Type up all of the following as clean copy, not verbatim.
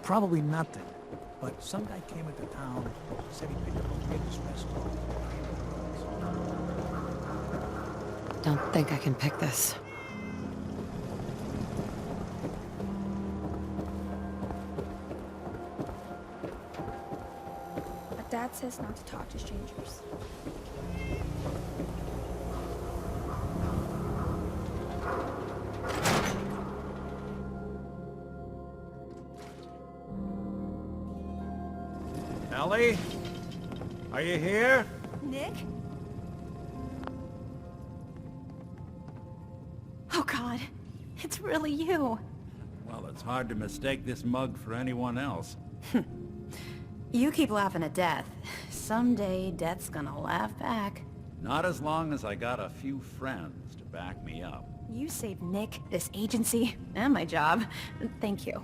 Probably nothing. But some guy came into town, said he picked up a weird distress call. Don't think I can pick this. But Dad says not to talk to strangers. Ellie? Are you here? Nick? Oh God, it's really you. Well, it's hard to mistake this mug for anyone else. You keep laughing at death. Someday, death's gonna laugh back. Not as long as I got a few friends to back me up. You saved Nick, this agency, and my job. Thank you.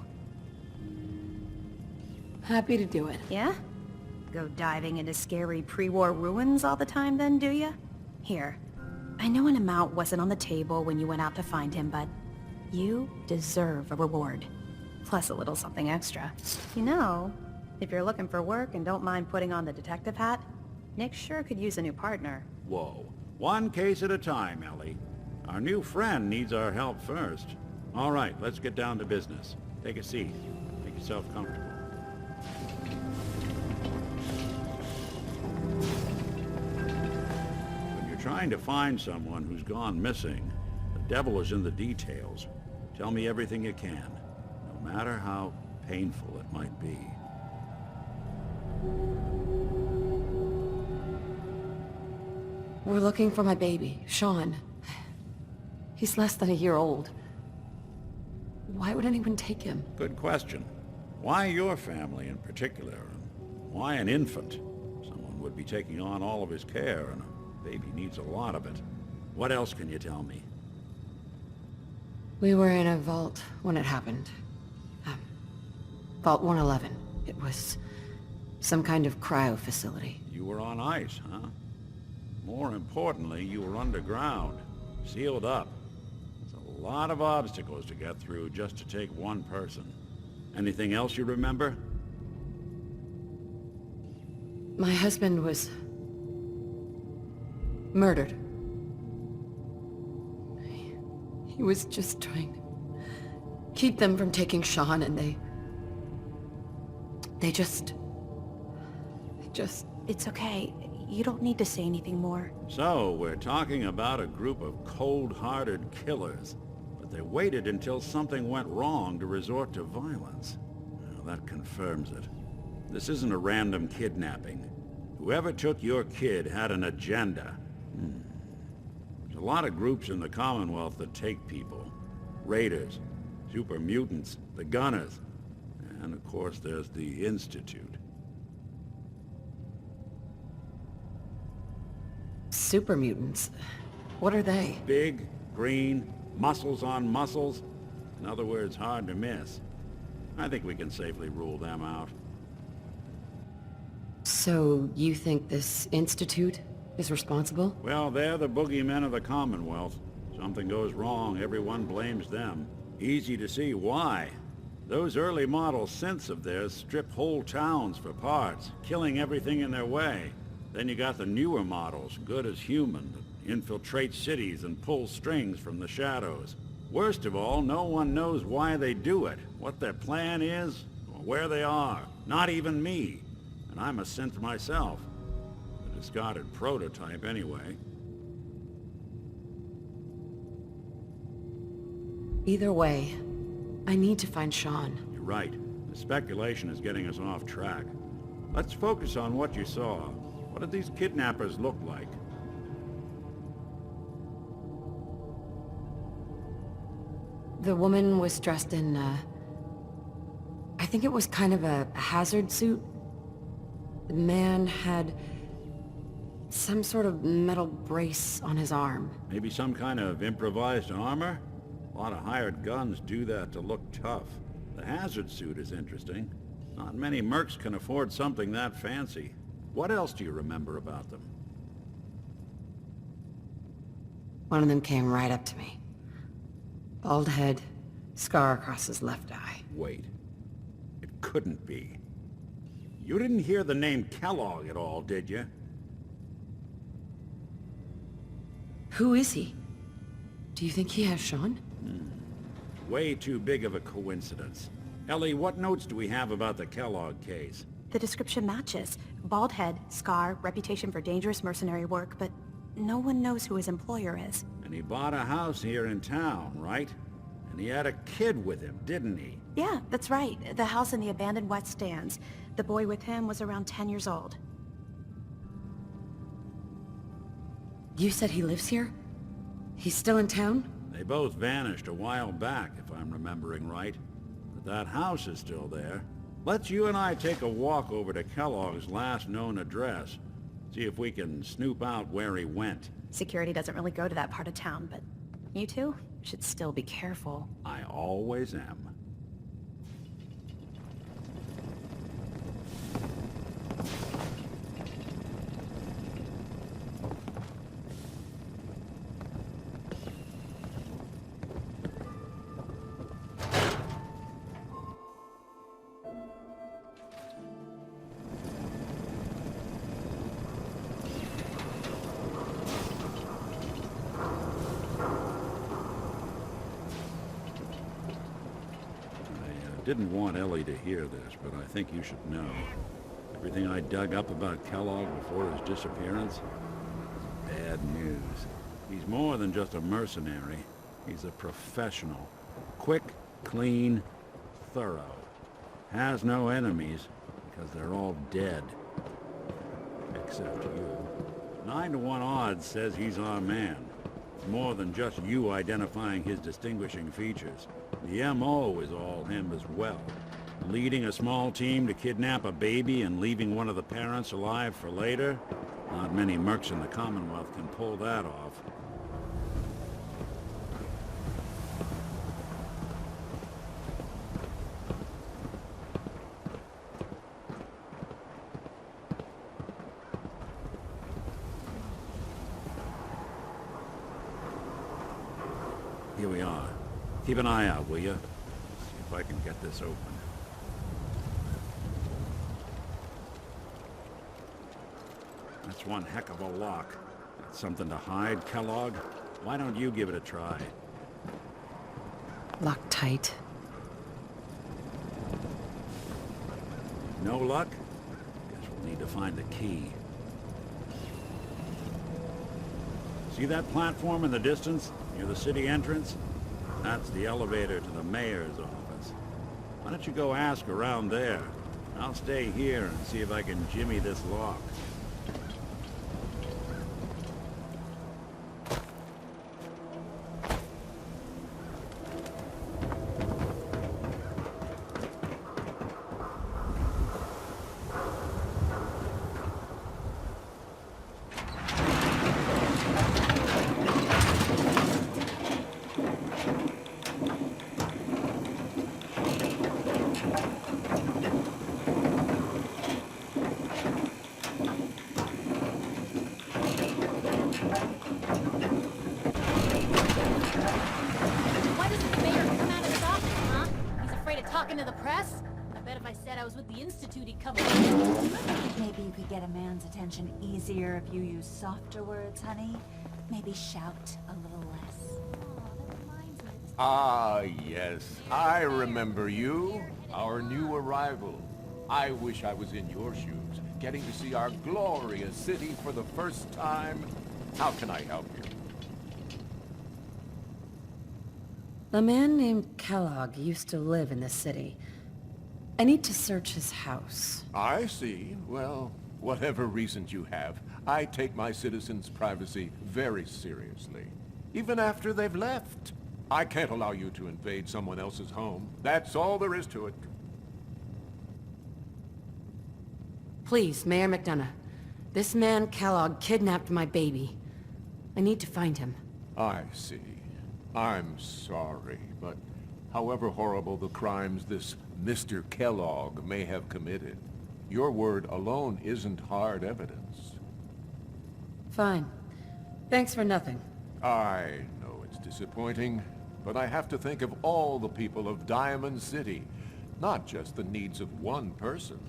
Happy to do it. Yeah? Go diving into scary pre-war ruins all the time then, do ya? Here. I know an amount wasn't on the table when you went out to find him, but you deserve a reward. Plus a little something extra. You know, if you're looking for work and don't mind putting on the detective hat, Nick sure could use a new partner. Whoa. One case at a time, Ellie. Our new friend needs our help first. All right, let's get down to business. Take a seat. Make yourself comfortable. When you're trying to find someone who's gone missing, the devil is in the details. Tell me everything you can, no matter how painful it might be. We're looking for my baby, Sean. He's less than a year old. Why would anyone take him? Good question. Why your family in particular? And why an infant? Someone would be taking on all of his care, and a baby needs a lot of it. What else can you tell me? We were in a vault when it happened. Vault 111. It was some kind of cryo facility. You were on ice, huh? More importantly, you were underground, sealed up. It's a lot of obstacles to get through just to take one person. Anything else you remember? My husband was murdered. He was just trying to keep them from taking Sean, and they just... It's okay. You don't need to say anything more. So, we're talking about a group of cold-hearted killers, but they waited until something went wrong to resort to violence. Well, that confirms it. This isn't a random kidnapping. Whoever took your kid had an agenda. There's a lot of groups in the Commonwealth that take people. Raiders, super mutants, the Gunners, and of course there's the Institute. Super mutants. What are they? Big, green, muscles on muscles. In other words, hard to miss. I think we can safely rule them out. So, you think this Institute is responsible? Well, they're the boogeymen of the Commonwealth. Something goes wrong, everyone blames them. Easy to see why. Those early model synths of theirs strip whole towns for parts, killing everything in their way. Then you got the newer models, good as human, that infiltrate cities and pull strings from the shadows. Worst of all, no one knows why they do it, what their plan is, or where they are. Not even me. And I'm a synth myself. A discarded prototype anyway. Either way, I need to find Sean. You're right. The speculation is getting us off track. Let's focus on what you saw. What did these kidnappers look like? The woman was dressed in, I think it was kind of a hazard suit. The man had some sort of metal brace on his arm. Maybe some kind of improvised armor? A lot of hired guns do that to look tough. The hazard suit is interesting. Not many mercs can afford something that fancy. What else do you remember about them? One of them came right up to me. Bald head, scar across his left eye. Wait. It couldn't be. You didn't hear the name Kellogg at all, did you? Who is he? Do you think he has Sean? Way too big of a coincidence. Ellie, what notes do we have about the Kellogg case? The description matches. Bald head, scar, reputation for dangerous mercenary work, but no one knows who his employer is. And he bought a house here in town, right? And he had a kid with him, didn't he? Yeah, that's right. The house in the abandoned West Stands. The boy with him was around 10 years old. You said he lives here? He's still in town? They both vanished a while back, if I'm remembering right. But that house is still there. Let's you and I take a walk over to Kellogg's last known address. See if we can snoop out where he went. Security doesn't really go to that part of town, but you two should still be careful. I always am. Didn't want Ellie to hear this, but I think you should know. Everything I dug up about Kellogg before his disappearance is bad news. He's more than just a mercenary. He's a professional. Quick, clean, thorough. Has no enemies because they're all dead. Except you. 9 to 1 odds says he's our man. More than just you identifying his distinguishing features. The M.O. is all him as well. Leading a small team to kidnap a baby and leaving one of the parents alive for later? Not many mercs in the Commonwealth can pull that off. Here we are. Keep an eye out, will you? See if I can get this open. That's one heck of a lock. Got something to hide, Kellogg? Why don't you give it a try? Locked tight. No luck? Guess we'll need to find the key. See that platform in the distance, near the city entrance? That's the elevator to the mayor's office. Why don't you go ask around there? I'll stay here and see if I can jimmy this lock. Why doesn't the mayor come out of his office, huh? He's afraid of talking to the press? I bet if I said I was with the Institute, he'd come. Maybe you could get a man's attention easier if you use softer words, honey. Maybe shout a little less. Ah, yes. I remember you. Our new arrival. I wish I was in your shoes, getting to see our glorious city for the first time. How can I help you? A man named Kellogg used to live in this city. I need to search his house. I see. Well, whatever reasons you have, I take my citizens' privacy very seriously. Even after they've left. I can't allow you to invade someone else's home. That's all there is to it. Please, Mayor McDonough. This man, Kellogg, kidnapped my baby. I need to find him. I see. I'm sorry, but however horrible the crimes this Mr. Kellogg may have committed, your word alone isn't hard evidence. Fine. Thanks for nothing. I know it's disappointing, but I have to think of all the people of Diamond City. not just the needs of one person.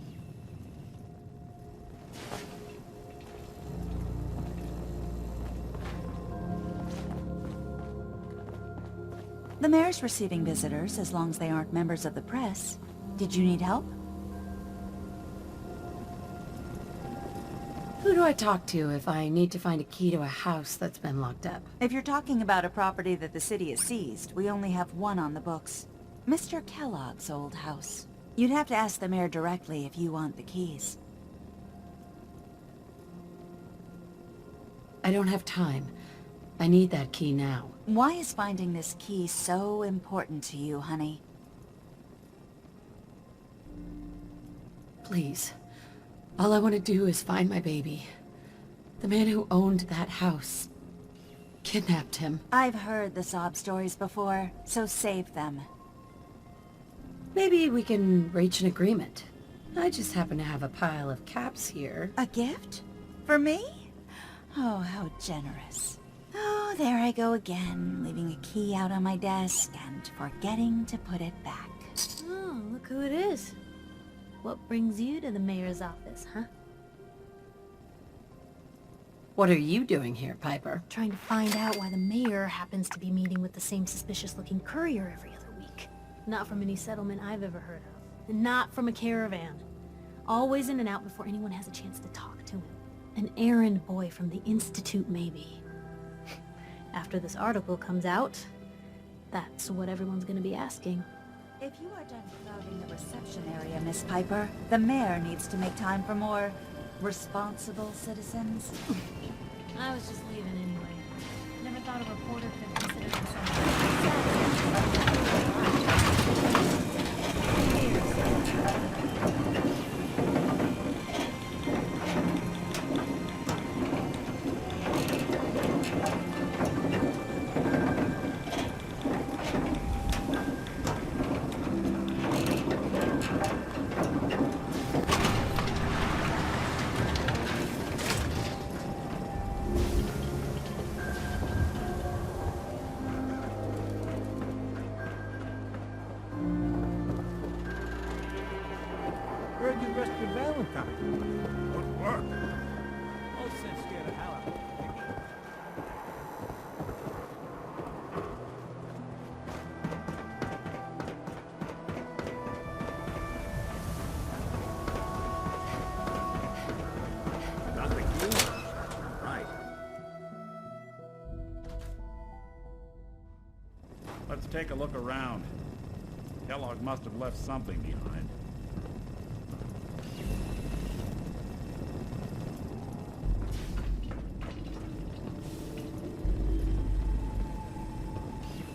The mayor's receiving visitors as long as they aren't members of the press. Did you need help? Who do I talk to if I need to find a key to a house that's been locked up? If you're talking about a property that the city has seized, we only have one on the books. Mr. Kellogg's old house. You'd have to ask the mayor directly if you want the keys. I don't have time. I need that key now. Why is finding this key so important to you, honey? Please. All I want to do is find my baby. The man who owned that house kidnapped him. I've heard the sob stories before, so save them. Maybe we can reach an agreement. I just happen to have a pile of caps here. A gift? For me? Oh, how generous. Oh, there I go again, leaving a key out on my desk and forgetting to put it back. Oh, look who it is. What brings you to the mayor's office, huh? What are you doing here, Piper? Trying to find out why the mayor happens to be meeting with the same suspicious-looking courier every other week. Not from any settlement I've ever heard of. And not from a caravan. Always in and out before anyone has a chance to talk to him. An errand boy from the Institute, maybe. After this article comes out, that's what everyone's gonna be asking. If you are done crowding the reception area, Miss Piper, the mayor needs to make time for more responsible citizens. I was just leaving anyway. Never thought a reporter could consider Heard you rescued Valentine. Good work. All sense scared the hell out of me. Got the key? Right. Let's take a look around. Kellogg must have left something behind.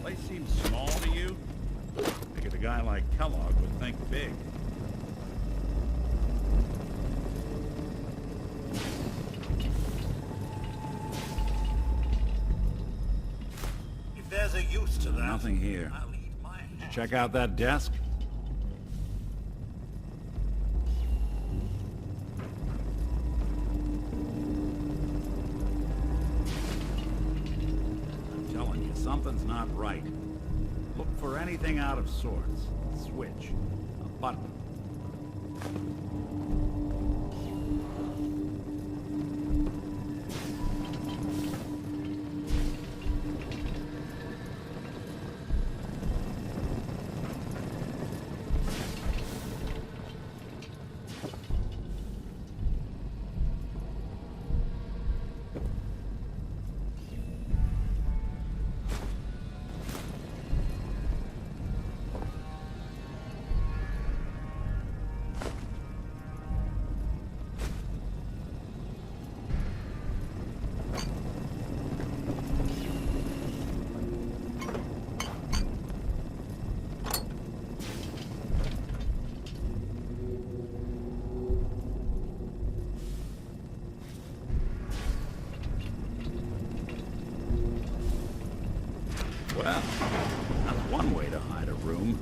Place seems small to you? Figured a guy like Kellogg would think big. If there's a use to that, Nothing here. I'll eat my hat. Check out that desk. I'm telling you, something's not right. Look for anything out of sorts. A switch, a button. Well, that's one way to hide a room.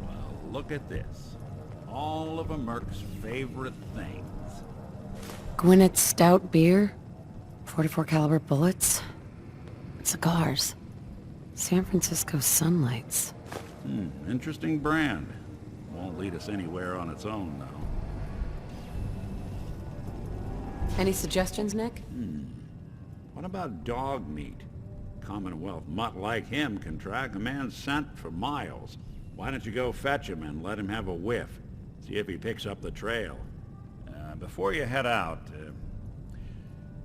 Well, look at this. All of a Merc's favorite things. Gwinnett's stout beer, 44 caliber bullets, cigars, San Francisco sunlights. Interesting brand. Won't lead us anywhere on its own, though. Any suggestions, Nick? What about Dogmeat? Commonwealth mutt like him can track a man's scent for miles. Why don't you go fetch him and let him have a whiff? See if he picks up the trail. Before you head out,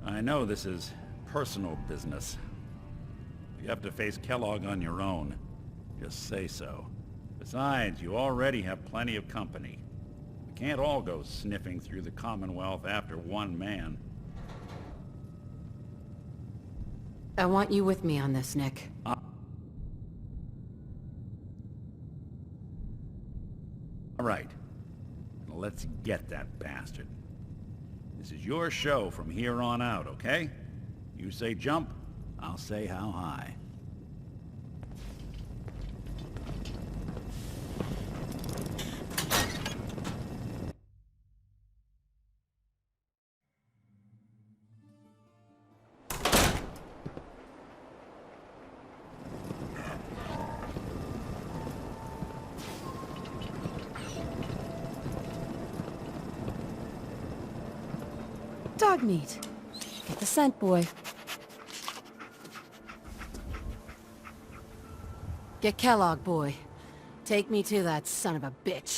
I know this is personal business. You have to face Kellogg on your own. Just say so. Besides, you already have plenty of company. We can't all go sniffing through the Commonwealth after one man. I want you with me on this, Nick. All right. Let's get that bastard. This is your show from here on out, okay? You say jump, I'll say how high. Dogmeat. Get the scent, boy. Get Kellogg, boy. Take me to that son of a bitch.